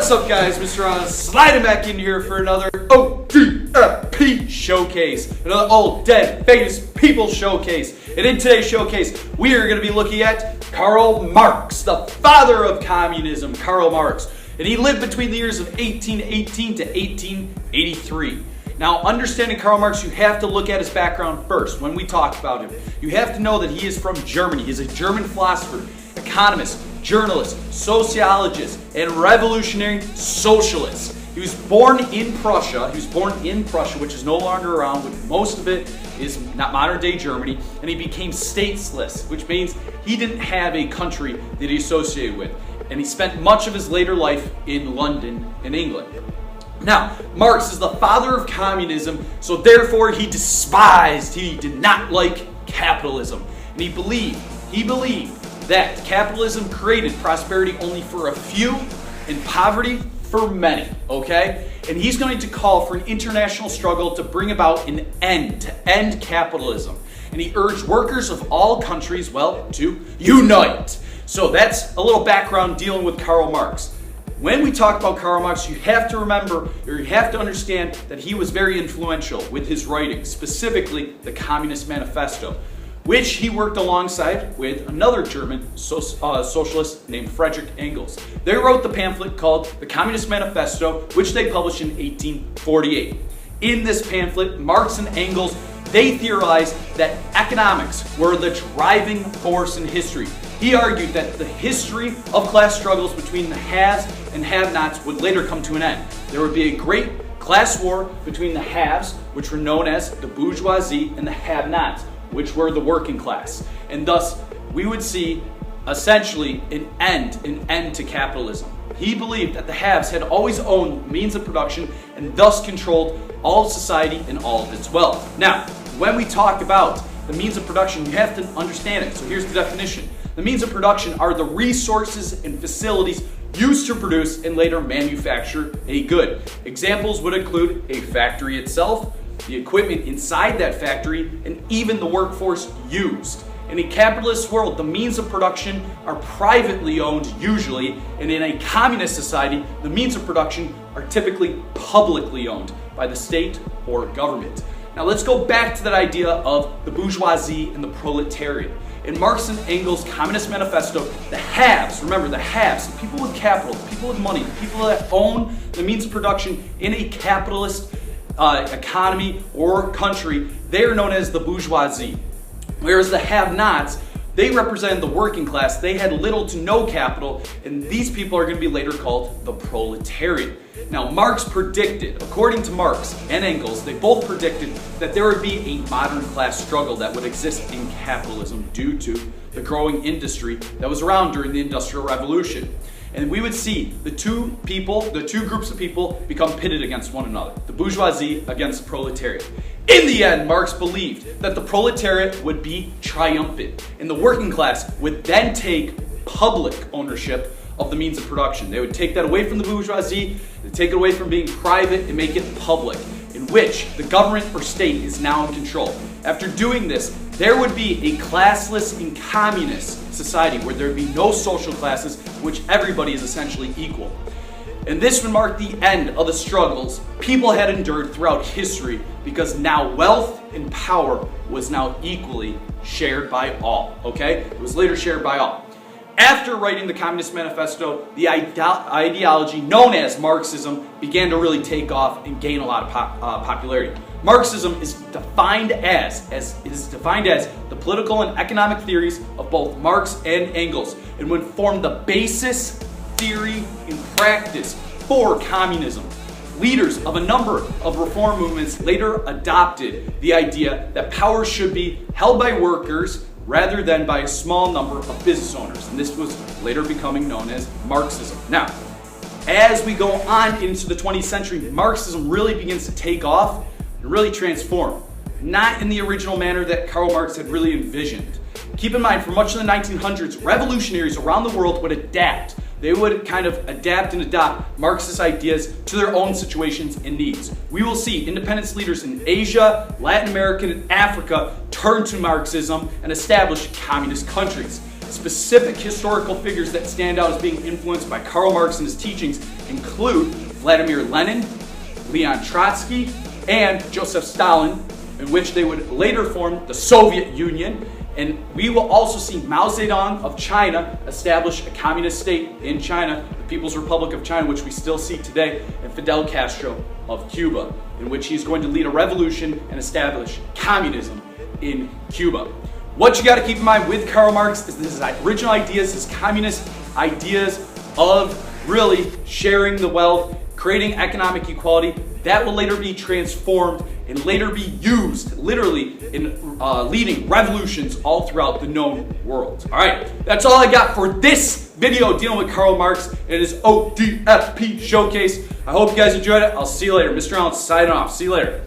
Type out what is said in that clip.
What's up, guys? Mr. Ron sliding back in here for another ODFP showcase, another old dead famous people showcase. And in today's showcase, we are going to be looking at Karl Marx, the father of communism, Karl Marx. And he lived between the years of 1818 to 1883. Now, understanding Karl Marx, you have to look at his background first when we talk about him. You have to know that he is from Germany. He is a German philosopher, economist, journalist, sociologist, and revolutionary socialist. He was born in Prussia. Which is no longer around, but most of it is not modern day Germany, and he became stateless, which means he didn't have a country that he associated with. And he spent much of his later life in London, in England. Now, Marx is the father of communism, so therefore he did not like capitalism. And he believed that capitalism created prosperity only for a few and poverty for many, okay? And he's going to call for an international struggle to bring about an end, to end capitalism. And he urged workers of all countries, well, to unite. So that's a little background dealing with Karl Marx. When we talk about Karl Marx, you have to remember, or you have to understand that he was very influential with his writings, specifically the Communist Manifesto, which he worked alongside with another German socialist named Friedrich Engels. They wrote the pamphlet called the Communist Manifesto, which they published in 1848. In this pamphlet, Marx and Engels, they theorized that economics were the driving force in history. He argued that the history of class struggles between the haves and have-nots would later come to an end. There would be a great class war between the haves, which were known as the bourgeoisie, and the have-nots, which were the working class. And thus, we would see essentially an end to capitalism. He believed that the haves had always owned means of production and thus controlled all of society and all of its wealth. Now, when we talk about the means of production, you have to understand it. So here's the definition. The means of production are the resources and facilities used to produce and later manufacture a good. Examples would include a factory itself, the equipment inside that factory, and even the workforce used. In a capitalist world, the means of production are privately owned usually, and in a communist society, the means of production are typically publicly owned by the state or government. Now let's go back to that idea of the bourgeoisie and the proletariat. In Marx and Engels' Communist Manifesto, the haves, remember the haves, the people with capital, the people with money, the people that own the means of production in a capitalist economy or country, they are known as the bourgeoisie. Whereas the have-nots, they represent the working class. They had little to no capital, and these people are going to be later called the proletariat. Now, Marx predicted, according to Marx and Engels, they both predicted that there would be a modern class struggle that would exist in capitalism due to the growing industry that was around during the Industrial Revolution. And we would see the two groups of people become pitted against one another, the bourgeoisie against the proletariat. In the end, Marx believed that the proletariat would be triumphant, and the working class would then take public ownership of the means of production. They would take that away from the bourgeoisie, they'd take it away from being private and make it public, in which the government or state is now in control. After doing this, there would be a classless and communist society where there would be no social classes, which everybody is essentially equal. And this would mark the end of the struggles people had endured throughout history, because now wealth and power was now equally shared by all, okay? It was later shared by all. After writing the Communist Manifesto, the ideology known as Marxism began to really take off and gain a lot of popularity. Marxism is defined as the political and economic theories of both Marx and Engels, and would form the basis, theory, and practice for communism. Leaders of a number of reform movements later adopted the idea that power should be held by workers rather than by a small number of business owners, and this was later becoming known as Marxism. Now, as we go on into the 20th century, Marxism really begins to take off and really transform, not in the original manner that Karl Marx had really envisioned. Keep in mind, for much of the 1900s, revolutionaries around the world would adapt. They would kind of adapt and adopt Marxist ideas to their own situations and needs. We will see independence leaders in Asia, Latin America, and Africa turn to Marxism and establish communist countries. Specific historical figures that stand out as being influenced by Karl Marx and his teachings include Vladimir Lenin, Leon Trotsky, and Joseph Stalin, in which they would later form the Soviet Union. And we will also see Mao Zedong of China establish a communist state in China, the People's Republic of China, which we still see today, and Fidel Castro of Cuba, in which he's going to lead a revolution and establish communism in Cuba. What you got to keep in mind with Karl Marx is his original ideas, his communist ideas of really sharing the wealth, creating economic equality. That will later be transformed and later be used literally in leading revolutions all throughout the known world. All right, that's all I got for this video dealing with Karl Marx and his ODFP showcase. I hope you guys enjoyed it. I'll see you later. Mr. Allen signing off. See you later.